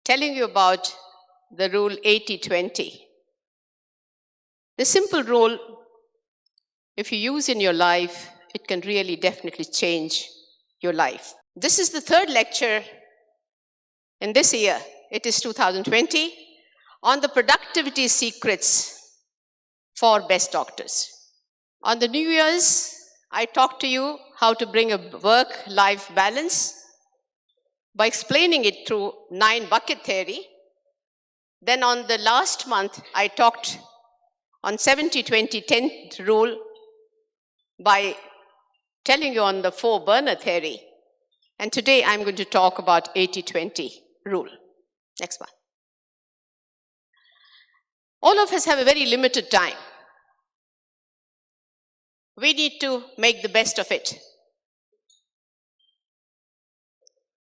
telling you about the rule 80-20. The simple rule, if you use in your life, it can really definitely change your life. This is the third lecture in this year. It is 2020 on the productivity secrets for best doctors. On the New Year's, I talked to you how to bring a work-life balance by explaining it through 9-bucket theory. Then on the last month, I talked on 70-20-10 rule by telling you on the 4-burner theory. And today I'm going to talk about 80-20 rule. Next one. All of us have a very limited time. We need to make the best of it.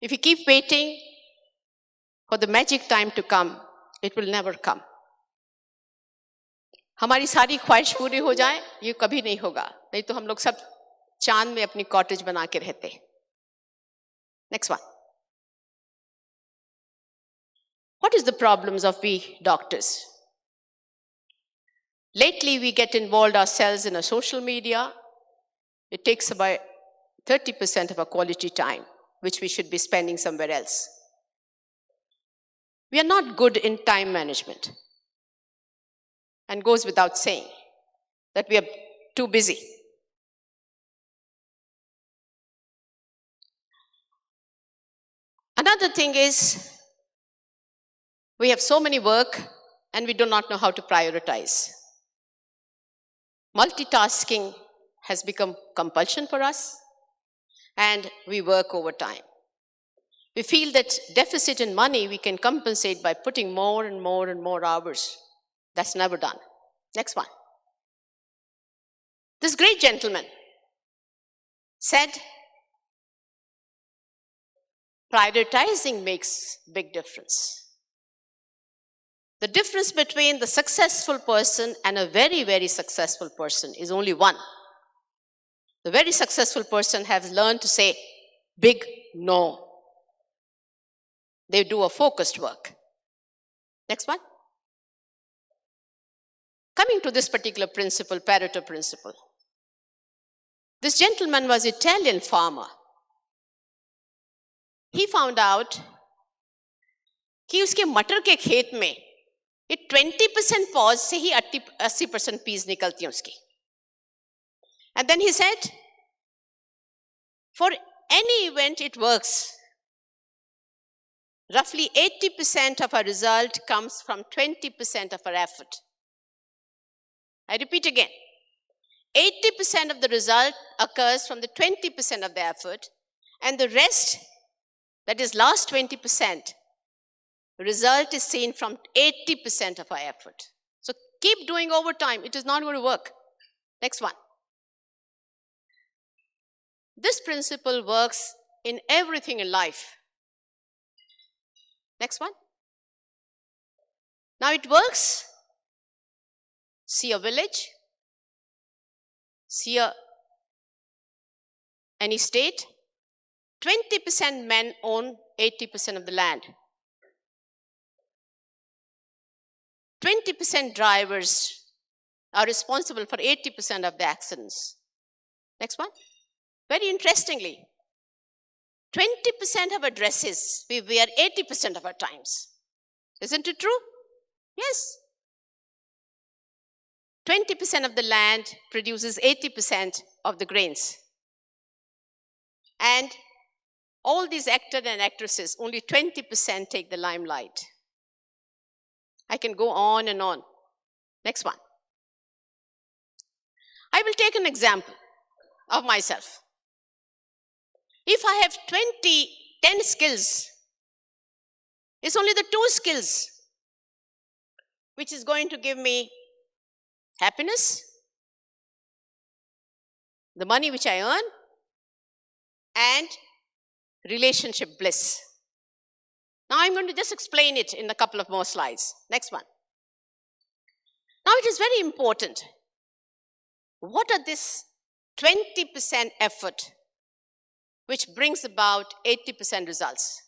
If you keep waiting for the magic time to come, it will never come. हमारी सारी ख्वाहिश पूरी हो जाए, ये कभी नहीं होगा. नहीं तो हम लोग सब चांद में अपनी कॉटेज बना के रहते. Next one. What is the problems of we doctors? Lately, we get involved ourselves in a social media. It takes about 30% of our quality time, which we should be spending somewhere else. We are not good in time management. And goes without saying that we are too busy. Another thing is, we have so many work and we do not know how to prioritize. Multitasking has become compulsion for us, and we work overtime. We feel that deficit in money we can compensate by putting more and more and more hours. That's never done. Next one. This great gentleman said, prioritizing makes big difference. The difference between the successful person and a very, very successful person is only one. The very successful person has learned to say big no. They do a focused work. Next one. Coming to this particular principle, Pareto principle. This gentleman was an Italian farmer. He found out कि उसके मटर के खेत में ये 20% pause से ही 80% piece निकलती हैं उसकी. And then he said, for any event it works. Roughly 80% of our result comes from 20% of our effort. I repeat again. 80% of the result occurs from the 20% of the effort, and the rest, that is last 20%, result is seen from 80% of our effort. So keep doing overtime. It is not going to work. Next one. This principle works in everything in life. Next one. Now it works. See a village. See any state. 20% men own 80% of the land. 20% drivers are responsible for 80% of the accidents. Next one. Very interestingly, 20% of our dresses we wear 80% of our times. Isn't it true? Yes. 20% of the land produces 80% of the grains. And all these actors and actresses, only 20% take the limelight. I can go on and on. Next one. I will take an example of myself. If I have 10 skills, it's only the 2 skills which is going to give me happiness, the money which I earn, and relationship bliss. Now I'm going to just explain it in a couple of more slides. Next one. Now it is very important. What are this 20% effort which brings about 80% results?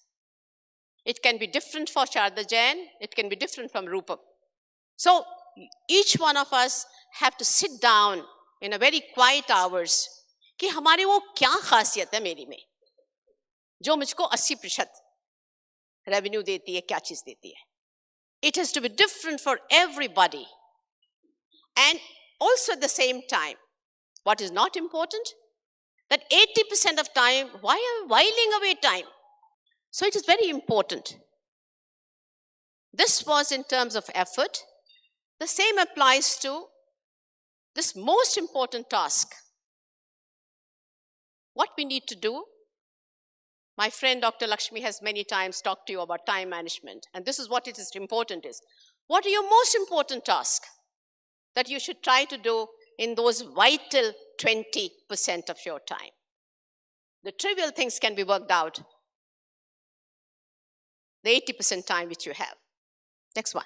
It can be different for Sharda Jain. It can be different from Rupam. So each one of us have to sit down in a very quiet hours कि हमारे वो क्या खासियत है मेरी में जो मुझको 80% रेवेन्यू देती है, क्या चीज देती है. It has to be different for everybody. And also at the same time, what is not important, that 80% of time, why are we whiling away time? So it is very important. This was in terms of effort. The same applies to this most important task. What we need to do, my friend Dr. Lakshmi has many times talked to you about time management, and this is what it is important is. What are your most important tasks that you should try to do in those vital 20% of your time? The trivial things can be worked out. The 80% time which you have. Next one.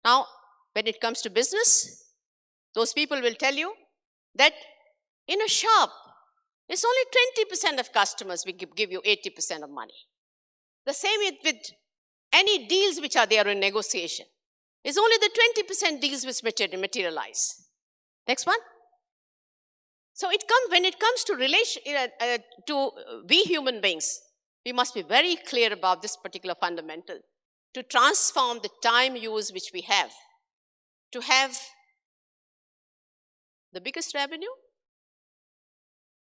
Now, when it comes to business, those people will tell you that in a shop, it's only 20% of customers will give you 80% of money. The same with any deals which are there in negotiation. It's only the 20% deals which materialize. Next one. So when it comes to we human beings, we must be very clear about this particular fundamental to transform the time use which we have to have the biggest revenue,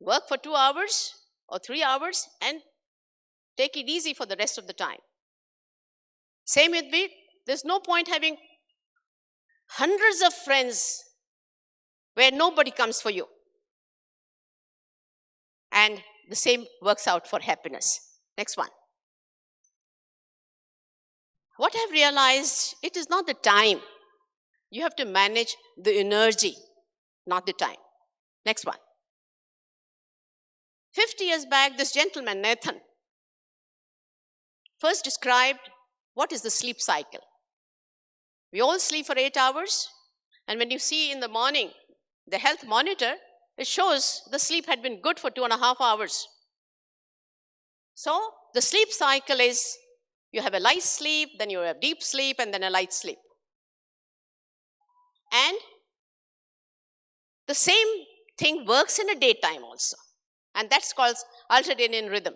work for 2 hours or 3 hours and take it easy for the rest of the time. Same with me, there's no point having hundreds of friends where nobody comes for you. And the same works out for happiness. Next one. What I've realized, it is not the time. You have to manage the energy, not the time. Next one. 50 years back, this gentleman, Nathan, first described what is the sleep cycle. We all sleep for 8 hours, and when you see in the morning the health monitor, it shows the sleep had been good for 2.5 hours. So the sleep cycle is you have a light sleep, then you have deep sleep, and then a light sleep. And the same thing works in the daytime also. And that's called ultradian rhythm.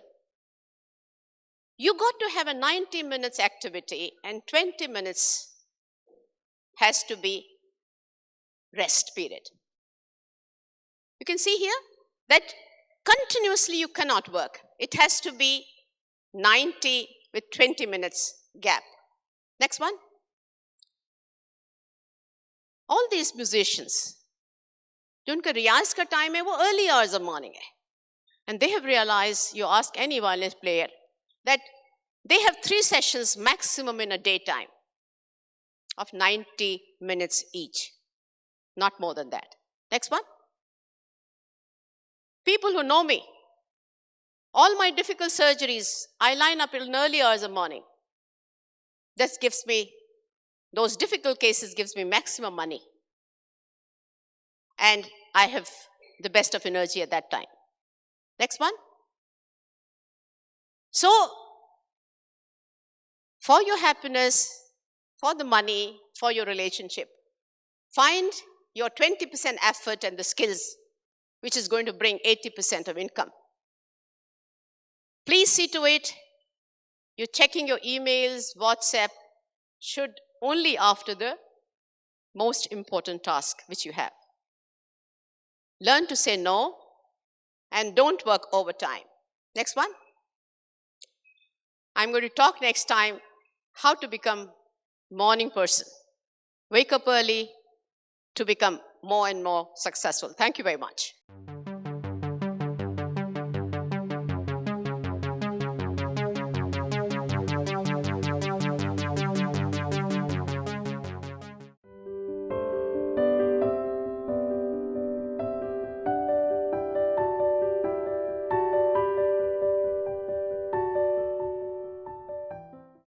You got to have a 90 minutes activity and 20 minutes has to be rest period. You can see here that continuously you cannot work. It has to be 90 with 20 minutes gap. Next one. All these musicians, जिनका रियाज का time है वो early hours of morning है. And they have realized, you ask any violin player, that they have 3 sessions maximum in a daytime of 90 minutes each. Not more than that. Next one. People who know me, all my difficult surgeries, I line up in early hours of morning. This gives me, those difficult cases gives me maximum money. And I have the best of energy at that time. Next one. So, for your happiness, for the money, for your relationship, find your 20% effort and the skills which is going to bring 80% of income. Please see to it, you're checking your emails, WhatsApp, should only after the most important task which you have. Learn to say no and don't work overtime. Next one. I'm going to talk next time how to become morning person. Wake up early to become more and more successful. Thank you very much.